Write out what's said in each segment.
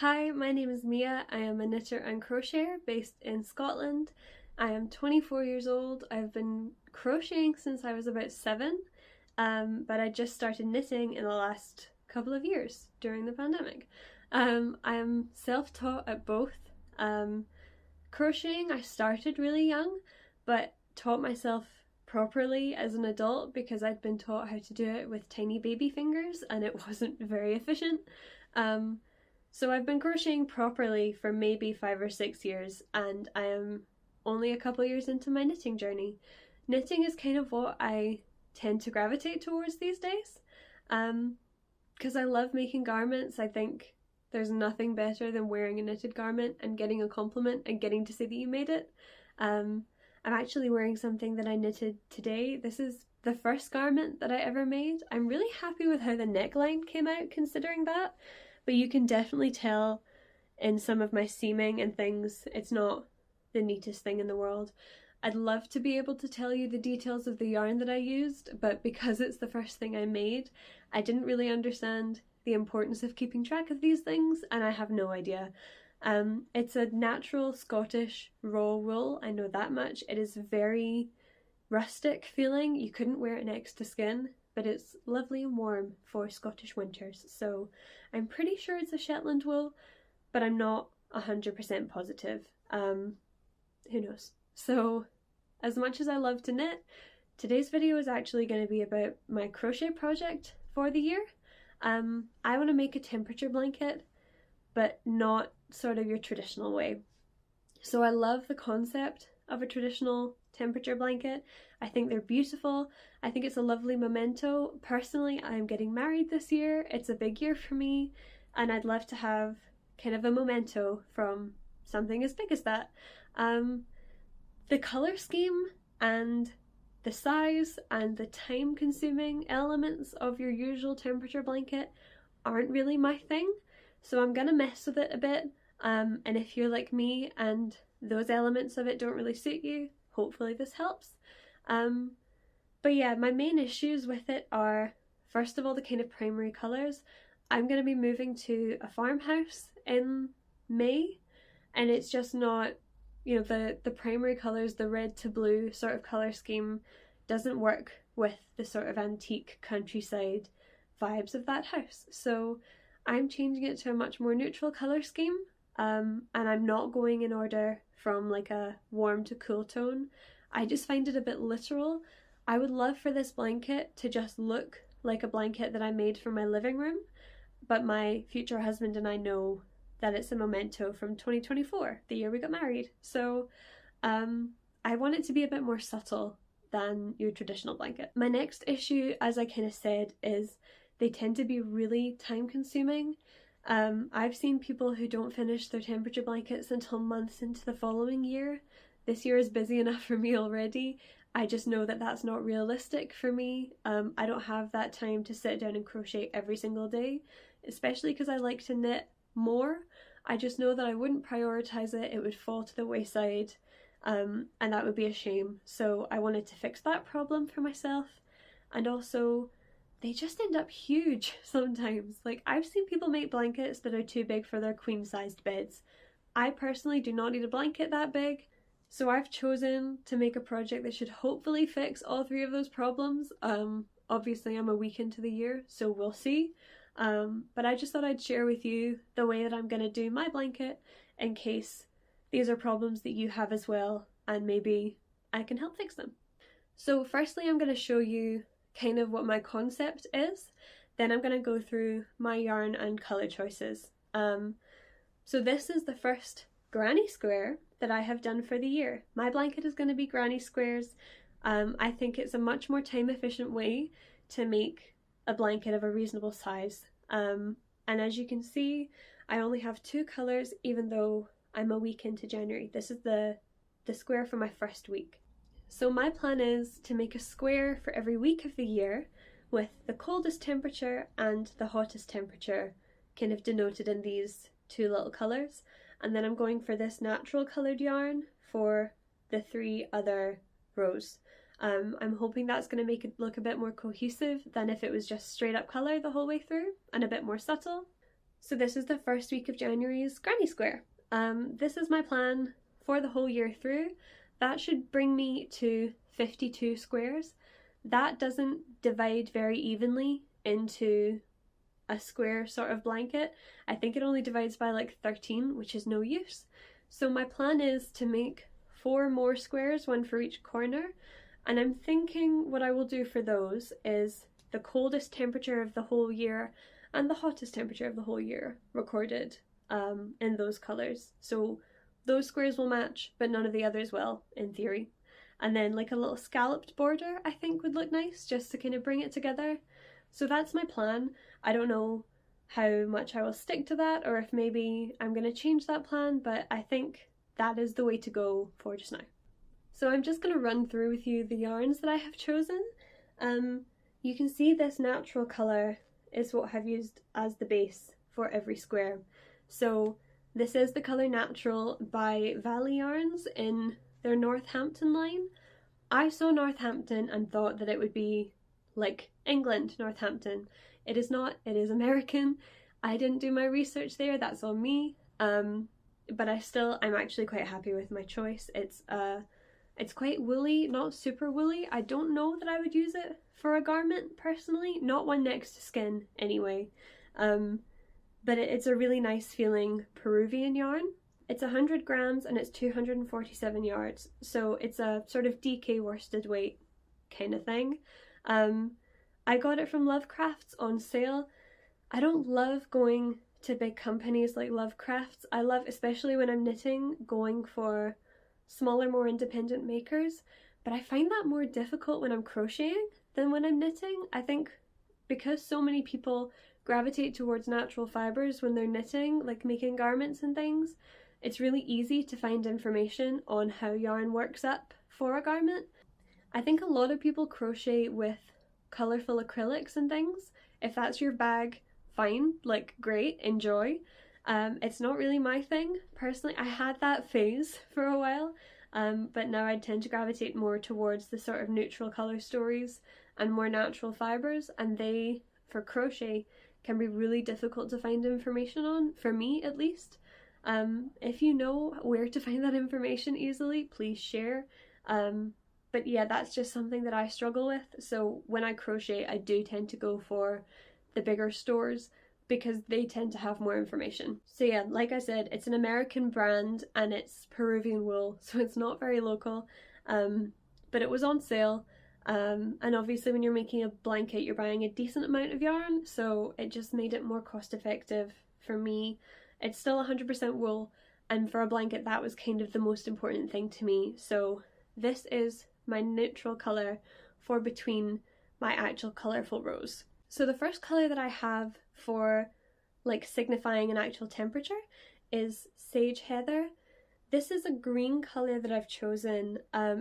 Hi, my name is Mia. I am a knitter and crocheter based in Scotland. I am 24 years old. I've been crocheting since I was about 7, but I just started knitting in the last couple of years during the pandemic. I am self-taught at both. Crocheting I started really young, but taught myself properly as an adult because I'd been taught how to do it with tiny baby fingers and it wasn't very efficient. So I've been crocheting properly for maybe 5 or 6 years, and I am only a couple years into my knitting journey. Knitting is kind of what I tend to gravitate towards these days, because I love making garments. I think there's nothing better than wearing a knitted garment and getting a compliment and getting to see that you made it. I'm actually wearing something that I knitted today. This is the first garment that I ever made. I'm really happy with how the neckline came out considering that. But you can definitely tell in some of my seaming and things, it's not the neatest thing in the world. I'd love to be able to tell you the details of the yarn that I used, but because it's the first thing I made, I didn't really understand the importance of keeping track of these things, and I have no idea. It's a natural Scottish raw wool, I know that much. It is very rustic feeling. You couldn't wear it next to skin, but it's lovely and warm for Scottish winters. So I'm pretty sure it's a Shetland wool, but I'm not 100% positive. Who knows? So as much as I love to knit, today's video is actually going to be about my crochet project for the year. I want to make a temperature blanket, but not sort of your traditional way. So I love the concept of a traditional temperature blanket. I think they're beautiful. I think it's a lovely memento. Personally, I'm getting married this year. It's a big year for me, and I'd love to have kind of a memento from something as big as that. The colour scheme and the size and the time-consuming elements of your usual temperature blanket aren't really my thing, so I'm gonna mess with it a bit. And if you're like me and those elements of it don't really suit you, hopefully this helps. But yeah, my main issues with it are, first of all, the kind of primary colours. I'm going to be moving to a farmhouse in May, and it's just not, you know, the primary colours, the red to blue sort of colour scheme doesn't work with the sort of antique countryside vibes of that house. So I'm changing it to a much more neutral colour scheme, and I'm not going in order from like a warm to cool tone. I just find it a bit literal. I would love for this blanket to just look like a blanket that I made for my living room, but my future husband and I know that it's a memento from 2024, the year we got married. So I want it to be a bit more subtle than your traditional blanket. My next issue, as I kind of said, is they tend to be really time consuming. I've seen people who don't finish their temperature blankets until months into the following year. This year is busy enough for me already. I just know that that's not realistic for me. I don't have that time to sit down and crochet every single day, especially because I like to knit more. I just know that I wouldn't prioritise it, it would fall to the wayside, and that would be a shame. So I wanted to fix that problem for myself, and also they just end up huge sometimes. Like, I've seen people make blankets that are too big for their queen-sized beds. I personally do not need a blanket that big, so I've chosen to make a project that should hopefully fix all 3 of those problems. Obviously I'm a week into the year, so we'll see. But I just thought I'd share with you the way that I'm going to do my blanket in case these are problems that you have as well, and maybe I can help fix them. So firstly, I'm going to show you kind of what my concept is, then I'm going to go through my yarn and colour choices. So this is the first granny square that I have done for the year. My blanket is going to be granny squares. I think it's a much more time efficient way to make a blanket of a reasonable size. And as you can see, I only have 2 colours even though I'm a week into January. This is the square for my first week. So my plan is to make a square for every week of the year with the coldest temperature and the hottest temperature kind of denoted in these 2 little colours. And then I'm going for this natural coloured yarn for the 3 other rows. I'm hoping that's going to make it look a bit more cohesive than if it was just straight up colour the whole way through and a bit more subtle. So this is the first week of January's granny square. This is my plan for the whole year through. That should bring me to 52 squares. That doesn't divide very evenly into a square sort of blanket. I think it only divides by like 13, which is no use. So my plan is to make 4 more squares, one for each corner, and I'm thinking what I will do for those is the coldest temperature of the whole year and the hottest temperature of the whole year recorded in those colours. So those squares will match, but none of the others will, in theory. And then like a little scalloped border I think would look nice, just to kind of bring it together. So that's my plan. I don't know how much I will stick to that, or if maybe I'm going to change that plan, but I think that is the way to go for just now. So I'm just going to run through with you the yarns that I have chosen. You can see this natural colour is what I've used as the base for every square. So this is the colour Natural by Valley Yarns in their Northampton line. I saw Northampton and thought that it would be like England, Northampton. It is not, it is American. I didn't do my research there, that's on me. But I'm actually quite happy with my choice. It's quite woolly, not super woolly. I don't know that I would use it for a garment personally, not one next to skin anyway. But it's a really nice feeling Peruvian yarn. It's 100 grams and it's 247 yards, so it's a sort of DK worsted weight kind of thing. I got it from Lovecrafts on sale. I don't love going to big companies like Lovecrafts. I love, especially when I'm knitting, going for smaller, more independent makers, but I find that more difficult when I'm crocheting than when I'm knitting. I think because so many people gravitate towards natural fibres when they're knitting, like making garments and things, it's really easy to find information on how yarn works up for a garment. I think a lot of people crochet with colourful acrylics and things. If that's your bag, fine, like great, enjoy. It's not really my thing, personally. I had that phase for a while, but now I tend to gravitate more towards the sort of neutral colour stories and more natural fibres, and they, for crochet, can be really difficult to find information on, for me at least. If you know where to find that information easily, please share. But yeah, that's just something that I struggle with. So when I crochet, I do tend to go for the bigger stores because they tend to have more information. So yeah, like I said, it's an American brand and it's Peruvian wool, so it's not very local. But it was on sale. And obviously when you're making a blanket, you're buying a decent amount of yarn, so it just made it more cost effective for me. It's still 100% wool, and for a blanket that was kind of the most important thing to me. So this is my neutral colour for between my actual colourful rows. So the first colour that I have for like signifying an actual temperature is Sage Heather. This is a green colour that I've chosen.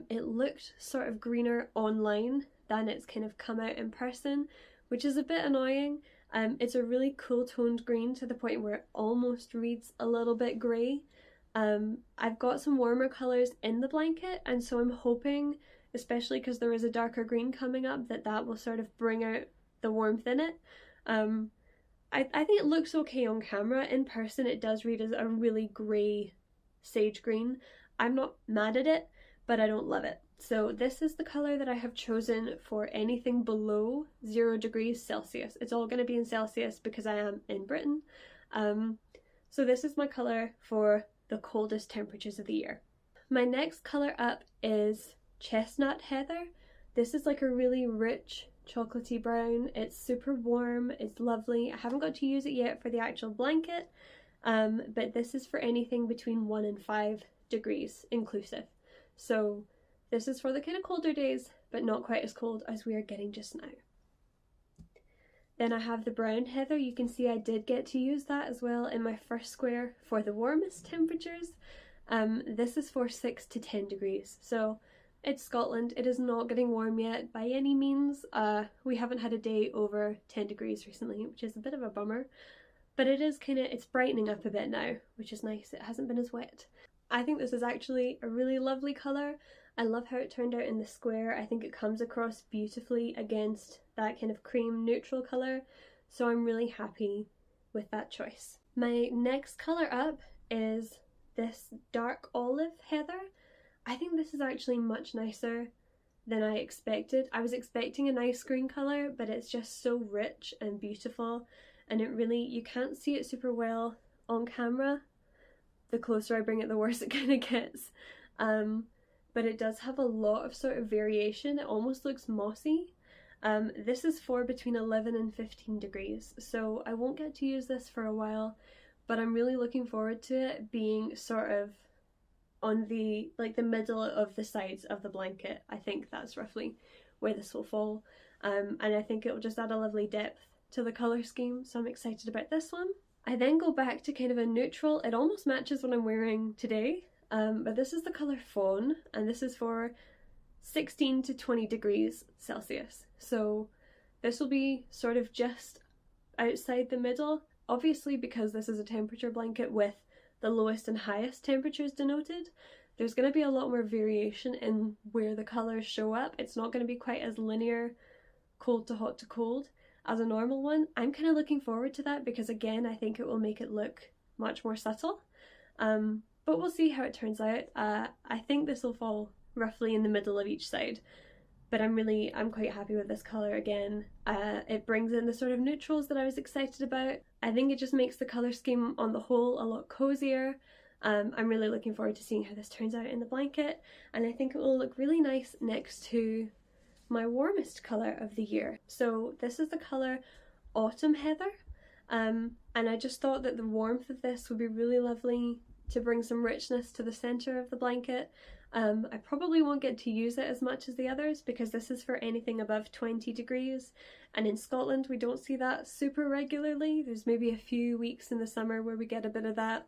It looked sort of greener online than it's kind of come out in person, which is a bit annoying. It's a really cool toned green to the point where it almost reads a little bit grey. I've got some warmer colours in the blanket, and so I'm hoping, especially because there is a darker green coming up, that will sort of bring out the warmth in it. I think it looks okay on camera. In person it does read as a really grey sage green. I'm not mad at it, but I don't love it. So this is the colour that I have chosen for anything below 0 degrees Celsius. It's all going to be in Celsius because I am in Britain. So this is my colour for the coldest temperatures of the year. My next colour up is Chestnut Heather. This is like a really rich chocolatey brown. It's super warm, it's lovely. I haven't got to use it yet for the actual blanket, but this is for anything between 1 and 5 degrees inclusive. So this is for the kind of colder days, but not quite as cold as we are getting just now. Then I have the brown heather. You can see I did get to use that as well in my first square for the warmest temperatures. This is for 6 to 10 degrees. So it's Scotland. It is not getting warm yet by any means. We haven't had a day over 10 degrees recently, which is a bit of a bummer. But it is it's brightening up a bit now, which is nice. It hasn't been as wet. I think this is actually a really lovely colour. I love how it turned out in the square. I think it comes across beautifully against that kind of cream neutral colour. So I'm really happy with that choice. My next colour up is this dark olive heather. I think this is actually much nicer than I expected. I was expecting a nice green colour, but it's just so rich and beautiful, and it really, you can't see it super well on camera. The closer I bring it, the worse it kind of gets. But it does have a lot of sort of variation. It almost looks mossy. This is for between 11 and 15 degrees, so I won't get to use this for a while, but I'm really looking forward to it being sort of on the, like, the middle of the sides of the blanket. I think that's roughly where this will fall, and I think it will just add a lovely depth to the colour scheme, so I'm excited about this one. I then go back to kind of a neutral. It almost matches what I'm wearing today, but this is the colour Fawn, and this is for 16 to 20 degrees Celsius. So this will be sort of just outside the middle, obviously because this is a temperature blanket with the lowest and highest temperatures denoted. There's going to be a lot more variation in where the colours show up. It's not going to be quite as linear cold to hot to cold as a normal one. I'm kind of looking forward to that because, again, I think it will make it look much more subtle. But we'll see how it turns out. I think this will fall roughly in the middle of each side, but I'm quite happy with this colour again. It brings in the sort of neutrals that I was excited about. I think it just makes the colour scheme on the whole a lot cozier. I'm really looking forward to seeing how this turns out in the blanket, and I think it will look really nice next to my warmest colour of the year. So this is the colour Autumn Heather, and I just thought that the warmth of this would be really lovely to bring some richness to the centre of the blanket. I probably won't get to use it as much as the others because this is for anything above 20 degrees, and in Scotland we don't see that super regularly. There's maybe a few weeks in the summer where we get a bit of that,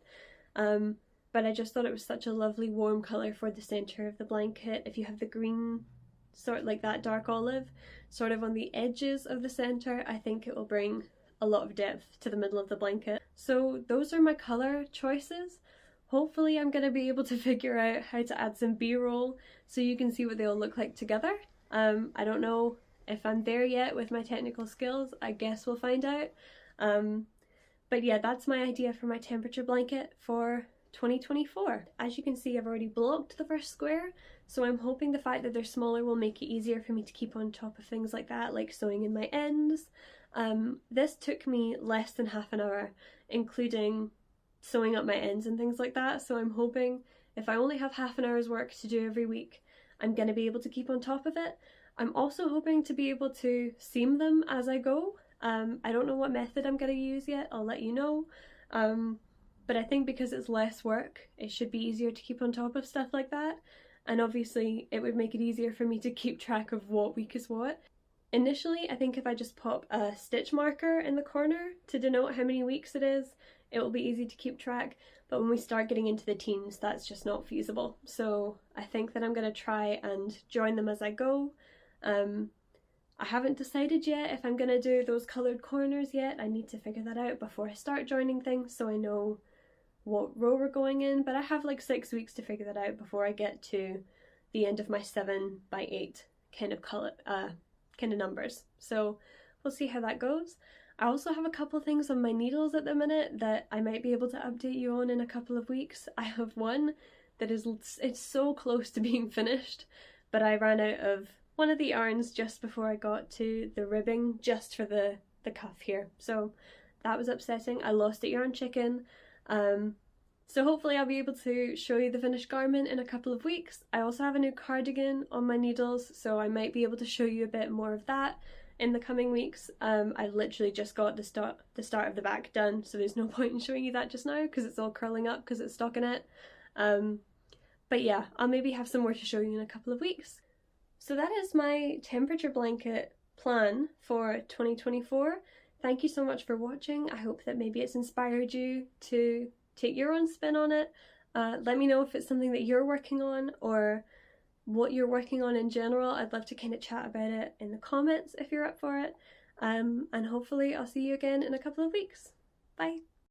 but I just thought it was such a lovely warm colour for the centre of the blanket. If you have the green, sort of like that dark olive, sort of on the edges of the centre, I think it will bring a lot of depth to the middle of the blanket. So those are my colour choices. Hopefully I'm going to be able to figure out how to add some b-roll so you can see what they all look like together. I don't know if I'm there yet with my technical skills. I guess we'll find out. But yeah, that's my idea for my temperature blanket for 2024. As you can see, I've already blocked the first square, so I'm hoping the fact that they're smaller will make it easier for me to keep on top of things like that, like sewing in my ends. This took me less than half an hour, including sewing up my ends and things like that, so I'm hoping if I only have half an hour's work to do every week, I'm going to be able to keep on top of it. I'm also hoping to be able to seam them as I go. I don't know what method I'm going to use yet, I'll let you know, but I think because it's less work, it should be easier to keep on top of stuff like that, and obviously it would make it easier for me to keep track of what week is what. Initially, I think if I just pop a stitch marker in the corner to denote how many weeks it is, it will be easy to keep track, but when we start getting into the teens, that's just not feasible. So I think that I'm going to try and join them as I go. I haven't decided yet if I'm going to do those coloured corners yet. I need to figure that out before I start joining things so I know what row we're going in, but I have like 6 weeks to figure that out before I get to the end of my 7 by 8 kind of numbers. So we'll see how that goes. I also have a couple things on my needles at the minute that I might be able to update you on in a couple of weeks. I have one that it's so close to being finished, but I ran out of one of the yarns just before I got to the ribbing just for the cuff here. So that was upsetting. I lost at Yarn Chicken. So hopefully I'll be able to show you the finished garment in a couple of weeks. I also have a new cardigan on my needles, so I might be able to show you a bit more of that in the coming weeks. I literally just got the start of the back done, so there's no point in showing you that just now because it's all curling up because it's stockinette. But yeah, I'll maybe have some more to show you in a couple of weeks. So that is my temperature blanket plan for 2024. Thank you so much for watching. I hope that maybe it's inspired you to take your own spin on it. Let me know if it's something that you're working on or what you're working on in general. I'd love to kind of chat about it in the comments if you're up for it. And hopefully I'll see you again in a couple of weeks. Bye!